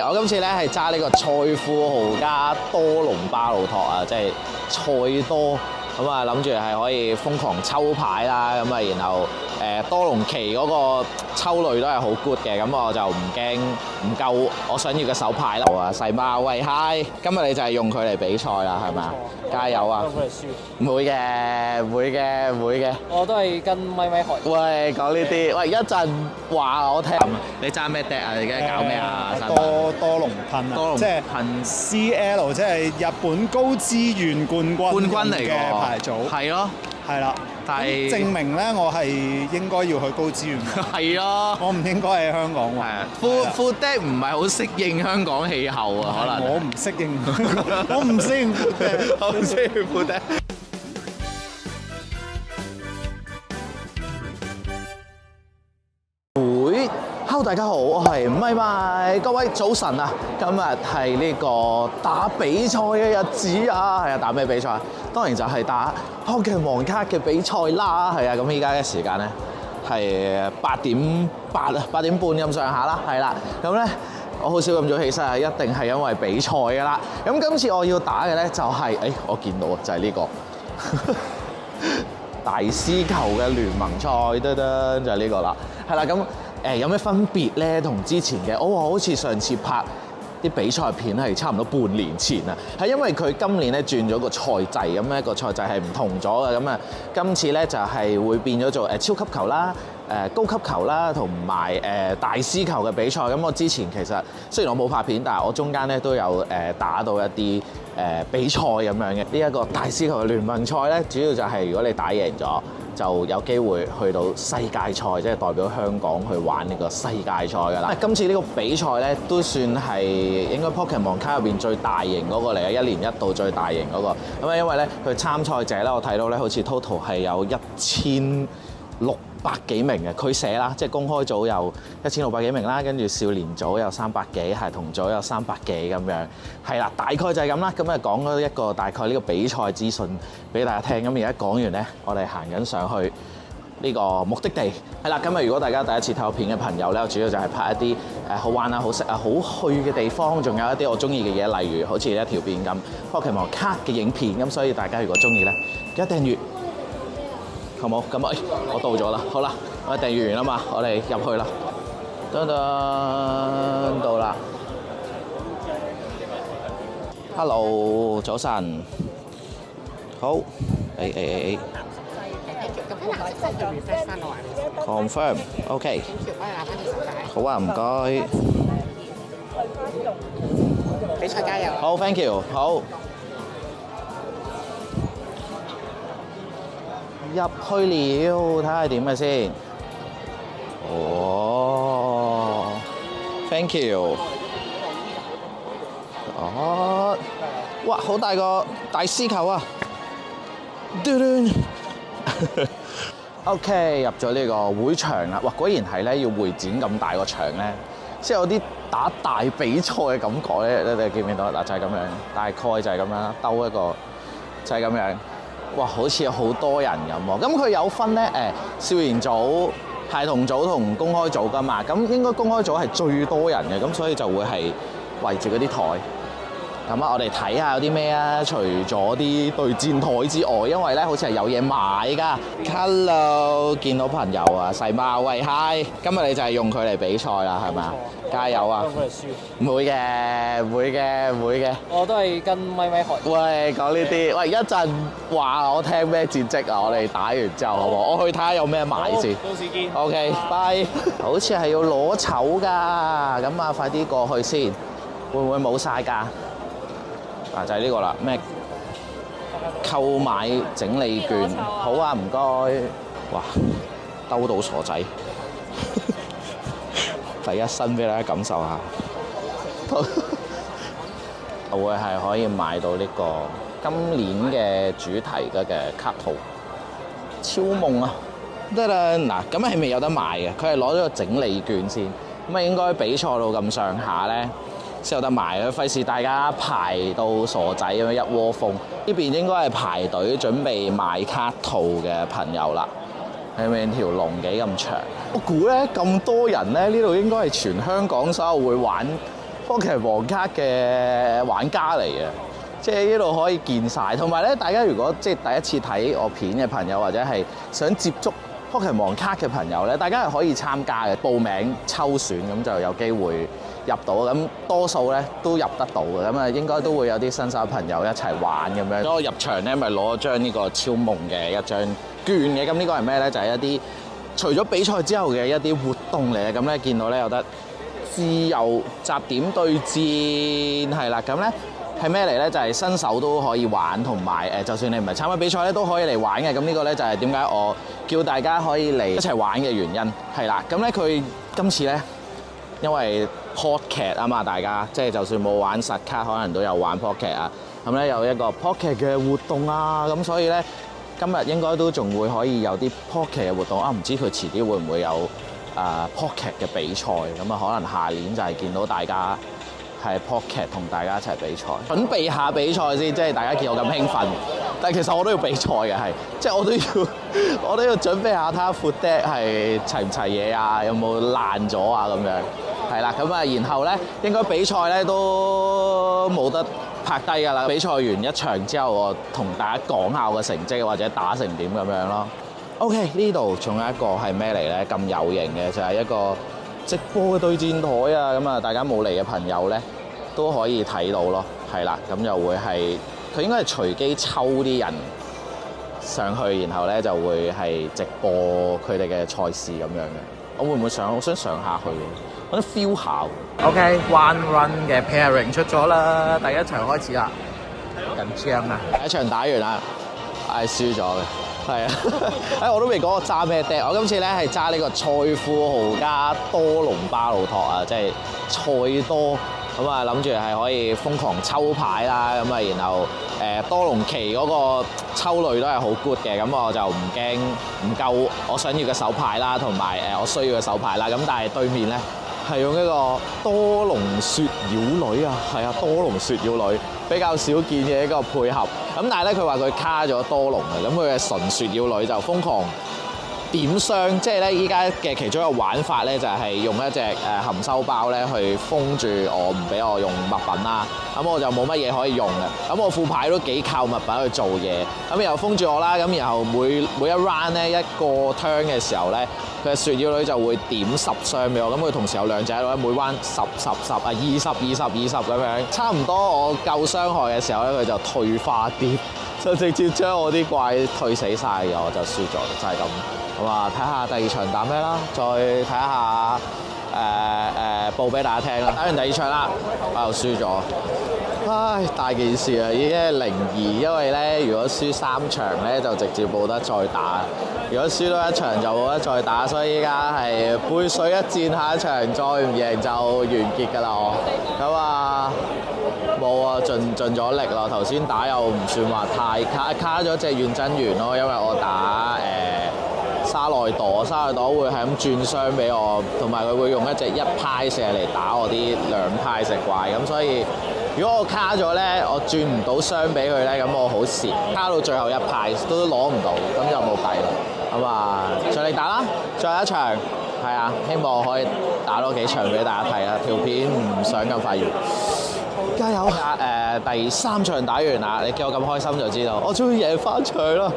我今次咧係揸呢個賽富豪加多龍巴魯托啊，即係賽多咁啊，諗住係可以瘋狂抽牌啦，咁啊，然後多龍旗嗰個抽類都係好 good 嘅，咁我就唔驚唔夠我想要嘅手牌啦。啊，細貓喂 hi， 今日你就係用佢嚟比賽啦，係咪啊？加油啊！佢嚟輸。唔會嘅，唔會嘅，唔會嘅。我都係跟咪學。喂，講呢啲，喂一陣話我聽。你揸咩 deck 啊？你而家搞咩啊？多龍噴啊！多龍即係噴 CL，即係日本高資源冠軍嚟嘅牌組。係咯，係啦。但係證明咧，我係應該要去高資源。係咯。我唔應該喺香港喎。副 deck 唔係好適應香港氣候啊，可能。我唔適應，我唔適應副 deck，我唔適應副 deck。Hello， 大家好，我係咪咪，各位早晨啊！今日係呢個打比賽嘅日子啊，係啊，打咩比賽？當然就係打 Pokemon 卡嘅比賽啦，係啊，咁依家嘅時間咧係8:08啊，8點半咁上下啦，係啦，咁咧我好少咁早起身啊，一定係因為比賽噶啦。咁今次我要打嘅咧就係，我見到啊，就係呢個大師球嘅聯盟賽，噔噔就係呢個啦，係啦，咁。有咩分別咧？同之前嘅，我好似上次拍啲比賽片係差唔多半年前啊，係因為佢今年咧轉咗個賽制，咁咧個賽制係唔同咗嘅，咁啊今次咧就係會變咗做超級球啦、高級球啦，同埋大師球嘅比賽。咁我之前其實雖然我冇拍片，但係我中間咧都有打到一啲比賽咁樣嘅。呢一個大師球嘅聯盟賽咧，主要就係如果你打贏咗，就有機會去到世界賽，即係代表香港去玩呢個世界賽㗎啦。今次呢個比賽咧，都算係應該 Pokemon 卡入邊最大型嗰個嚟嘅，一年一度最大型嗰個。咁啊，因為咧佢參賽者咧，我睇到咧好似 total 係有1600幾名嘅，佢寫啦，即係公開組有1600幾名啦，跟住少年組有300幾，孩童組有300幾咁樣，係啦，大概就係咁啦。咁啊講咗一個大概呢個比賽資訊俾大家聽。咁而家講完咧，我哋行緊上去呢個目的地，係啦。咁啊，如果大家第一次睇我片嘅朋友咧，我主要就係拍一啲好玩啊、好食啊、好去嘅地方，仲有一啲我中意嘅嘢，例如好似一條片咁 Pokemon 卡嘅影片。咁所以大家如果中意咧，記得訂閱。好冇？咁我到咗啦，好啦，我訂閱完啦嘛，我哋入去啦，噔噔到啦。Hello， 早晨，好，confirm，OK， 好啊，唔該，比賽加油！好 ，thank you， 好。入去了，睇下點嘅先。哦 ，thank you。哦，哇，好大個大師球啊 ！OK， 入咗呢個會場啦。哇，果然係咧，要會展咁大個場咧，即係有啲打大比賽嘅感覺咧。你哋見唔見到？嗱，就係咁樣，大概就係咁樣，兜一個就係咁樣。哇，好似有好多人咁喎。咁佢有分咧少年組、孩童組同公開組㗎嘛。咁應該公開組係最多人嘅，咁所以就會係圍住嗰啲台。咁啊，我哋睇下有啲咩啊？除咗啲對戰台之外，因為咧好似係有嘢買㗎。Hello， 見到朋友啊，細貓喂 hi， 今日你就係用佢嚟比賽啦，係咪啊？加油啊！佢嚟輸。唔會嘅，唔會嘅，唔會嘅。我都係跟咪學。喂，講呢啲，喂一陣話我聽咩戰績啊？我哋打完之後好唔好？我去睇下有咩買先。到時見。OK，拜。好似係要攞籌㗎，咁啊快啲過去先。會唔會冇晒㗎？嗱就係呢個啦，咩購買整理券？好啊，唔該。哇，兜到傻仔。第一身俾大家感受下，會係可以買到呢個今年嘅主題嘅卡套，超夢啊！得啦，嗱咁係未有得買嘅，佢係攞咗個整理券先，咁啊應該比賽到咁上下咧先有得買嘅，費事大家排到傻仔咁樣一窩蜂。呢邊應該係排隊準備買卡套嘅朋友啦。睇唔睇條龍幾咁長？我估咧咁多人咧，呢度應該係全香港所有會玩 Pokémon 王卡嘅玩家嚟嘅。即係呢度可以見晒，同埋咧，大家如果即係第一次睇我片嘅朋友，或者係想接觸 Pokémon 王卡嘅朋友咧，大家係可以參加嘅，報名抽選咁就有機會入到，咁多數咧都入得到嘅，咁啊應該都會有啲新手朋友一齊玩咁樣。咁我入場咧咪攞張呢個超夢嘅一張券嘅，咁呢個係咩咧？就係一啲除咗比賽之後嘅一啲活動嚟嘅，咁咧見到咧有得自由集點對戰係啦，咁咧。係咩嚟咧？就係新手都可以玩，同埋就算你唔係參加比賽咧，都可以嚟玩嘅。咁呢個咧就係點解我叫大家可以嚟一齊玩嘅原因係啦。咁咧佢今次咧，因為 Pocket 啊嘛，大家即係就算冇玩實卡，可能都有玩 Pocket 啊。咁咧有一個 Pocket 嘅活動啊，咁所以咧今日應該都仲會可以有啲 Pocket 嘅活動啊。唔知佢遲啲會唔會有Pocket 嘅比賽？咁啊，可能下年就係見到大家。係 Pocket 同大家一齊比賽，準備下比賽先，即係大家見我咁興奮，但係其實我都要比賽嘅，係即係我都要準備下睇下副 deck 係齊唔齊嘢啊，有冇爛咗啊咁樣，係啦，咁啊，然後咧應該比賽咧都冇得拍低㗎啦，比賽完一場之後，我同大家講下我嘅成績或者打成點咁樣咯。OK， 呢度仲有一個係咩嚟咧？咁有型嘅就係一個直播嘅對戰台啊，咁啊，大家冇嚟嘅朋友咧都可以睇到咯，係啦，咁就會係佢應該係隨機抽啲人上去，然後咧就會係直播佢哋嘅賽事咁樣嘅。我會唔會上？我想上下去，我想 feel 下。OK，One Run 嘅 pairing 出咗啦，第一場開始啦，緊張啊！第一場打完啦，係輸咗嘅。係啊，我都未講我揸咩 deck， 我今次咧係揸呢個賽富豪加多隆巴魯托啊，即係賽多咁啊，諗住係可以瘋狂抽牌啦，咁啊，然後多隆奇嗰個抽類都係好 good 嘅，咁我就唔驚唔夠我想要嘅手牌啦，同埋我需要嘅手牌啦，咁但係對面咧係用一個多隆雪妖女啊，係啊，多隆雪妖女比較少見嘅一個配合。咁但係咧，佢話佢卡咗多隆嘅，咁佢嘅純雪妖女就瘋狂點傷，即係咧依家嘅其中一個玩法咧，就係用一隻含收包咧去封住我，唔俾我用物品啦。咁我就冇乜嘢可以用嘅。咁我副牌都幾靠物品去做嘢。咁又封住我啦。咁然後每一 round 咧一個 turn 嘅時候咧，佢嘅雪妖女就會點10傷俾我。咁佢同時有兩隻喺度咧，每 round 10啊20咁樣。差唔多我夠傷害嘅時候咧，佢就退化啲，就直接將我啲怪退死晒，我就輸咗，就係咁。咁啊，睇下第二場打咩啦，再睇下報俾大家聽啦。打完第二場啦，我又輸咗。唉，大件事啊，已經係0-2，因為咧，如果輸3場咧，就直接冇得再打；如果輸多一場就冇得再打，所以依家係背水一戰，下一場再唔贏就完結㗎啦我。咁啊，冇啊，盡咗力咯。頭先打又唔算話太卡咗隻遠真猿咯，因為我打沙內朵會係咁轉傷俾我，同埋佢會用一隻1派射嚟打我啲2派食怪，咁所以如果我卡咗咧，我轉唔到傷俾佢咧，咁我好蝕，卡到最後1派都攞唔到，咁就冇計啦。咁啊，盡力打啦，最後一場，係啊，希望我可以打多幾場俾大家睇啦，條片唔想咁快完。加油！第3場打完啦，你見我咁開心就知道，我終於贏翻場啦！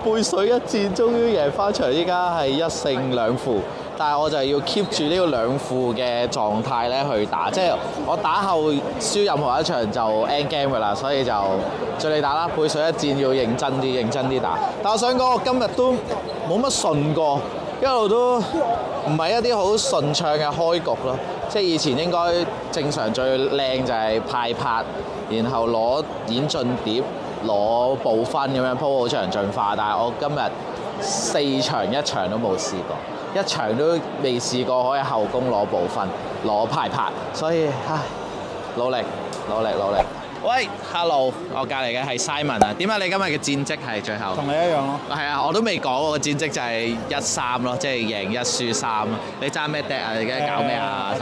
背水一戰，終於贏翻場，依家係1勝2負，但係我就係要 keep 住呢個2負嘅狀態咧去打，即係我打後輸任何一場就 end game 㗎啦，所以就盡力打啦，背水一戰要認真啲打。但我想講，我今日都冇乜順過，一路都唔係一啲好順暢嘅開局咯。即係以前應該正常最靚就係派拍，然後攞演進碟、攞部分咁樣鋪好場進化，但係我今日4場一場都冇試過，一場都未試過可以後宮攞部分、攞派拍，所以唉，努力。喂 ，Hello， 我隔離嘅係 Simon 啊。點解你今日嘅戰績係最後？同你一樣咯。係啊，我都未講，我個戰績就係1-3咯，即係贏1輸3。你揸咩 deck 啊？你而家搞咩啊？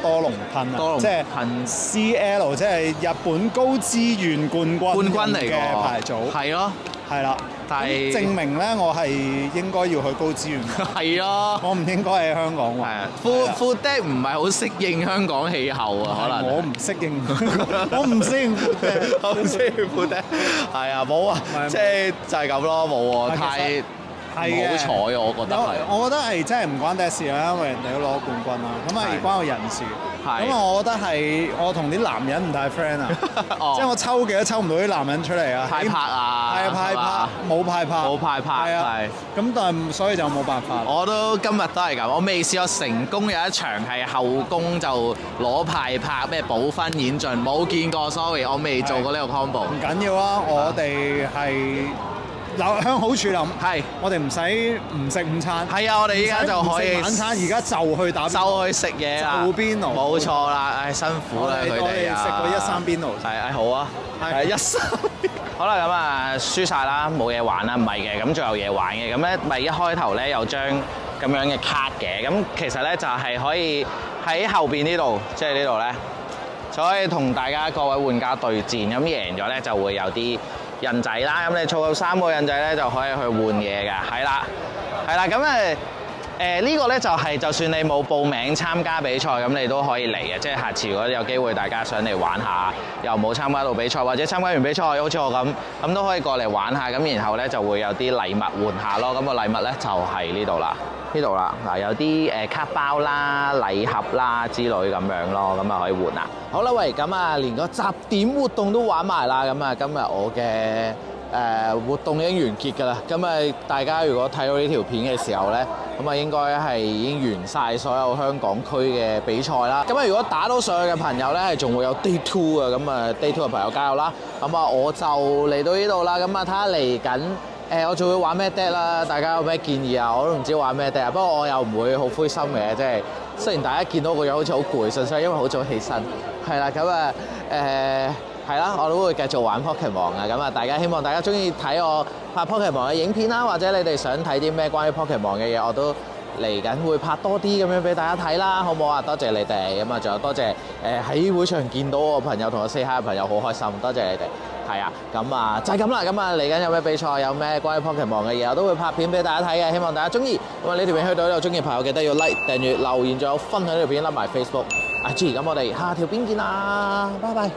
多龍噴啊！多龍即係噴 CL，即係日本高資源冠軍嚟嘅牌組。係咯，係啦，但係證明咧我係應該要去高資源嘅，係咯，我唔應該喺香港喎。係啊，Full Deck 唔係好適應香港氣候啊，可能我唔適應，我唔適應 Full Deck，我唔適應 Full Deck，係啊，冇啊，即係就係咁咯，冇喎，太〜唔好彩啊！我覺得係，我覺得係真係唔關爹事啦，因為人哋都攞冠軍啦，咁係關我人事。咁啊，我覺得係我同啲男人唔太 friend 啊，即係我抽幾都抽唔到啲男人出嚟啊，派拍啊，係啊，派拍冇派拍，冇派拍，係啊，咁但係所以就冇辦法。我都今日都係咁，我未試過成功有一場係後宮就攞派拍咩補分演進，冇見過 ，sorry， 我未做過呢個 combo。唔緊要啊，我哋係。向好處諗，係我哋唔食午餐，係啊，我哋依家就可以晚餐，而家就去打，就去食嘢啦，就邊爐，冇錯啦，唉，辛苦啦佢哋啊，食過13邊爐，係好啊，係13，好啦，咁啊輸晒啦，冇嘢玩啦，唔係嘅，咁仲有嘢玩嘅，咁咧咪一開頭咧有張咁樣嘅卡嘅，咁其實咧就係可以喺後邊呢度，即係呢度咧，就可以同大家各位玩家對戰，咁贏咗咧就會有啲印仔啦，咁你儲夠3個印仔咧，就可以去換嘢㗎，係啦，咁呢個咧就係就算你冇報名參加比賽，咁你都可以嚟嘅，即係下次如果有機會大家想嚟玩下，又冇參加到比賽，或者參加完比賽好似我咁都可以過嚟玩下，咁然後咧就會有啲禮物換下咯，咁個禮物咧就係呢度啦，嗱有啲卡包啦、禮盒啦之類咁樣咯，咁啊可以換啊。好啦，喂，咁啊連個集點活動都玩埋啦，咁啊今日我嘅活動已經完結㗎啦，咁啊大家如果睇到呢條片嘅時候咧，咁啊應該係已經完晒所有香港區嘅比賽啦。咁啊如果打到上去嘅朋友咧，係仲會有 Day 2啊，咁啊 Day 2嘅朋友加油啦。咁啊我就嚟到呢度啦，咁啊睇下嚟緊我仲會玩咩 deck 啦？大家有咩建議啊？我都唔知玩咩 deck 啊，不過我又唔會好灰心嘅，即係雖然大家見到個樣好似好攰，純粹因為好早起身。係啦，咁啊係啦，我都會繼續玩 Pokemon 啊！咁啊，希望大家中意睇我拍 Pokemon 嘅影片啦，或者你哋想睇啲咩關於 Pokemon 嘅嘢，我都嚟緊會拍多啲咁樣俾大家睇啦，好唔好啊？多謝你哋，咁啊，仲有多謝喺會場見到我朋友同我 say hi 嘅朋友，好開心，多謝你哋。係啊，咁啊就係咁啦，咁啊嚟緊有咩比賽，有咩關於 Pokemon 嘅嘢，我都會拍片俾大家睇嘅，希望大家中意。咁啊呢條片去到呢度，中意朋友記得要 like、訂閱、留言，仲有分享呢條片，拉埋 Facebook、IG。咁我哋下條片見啦，拜拜。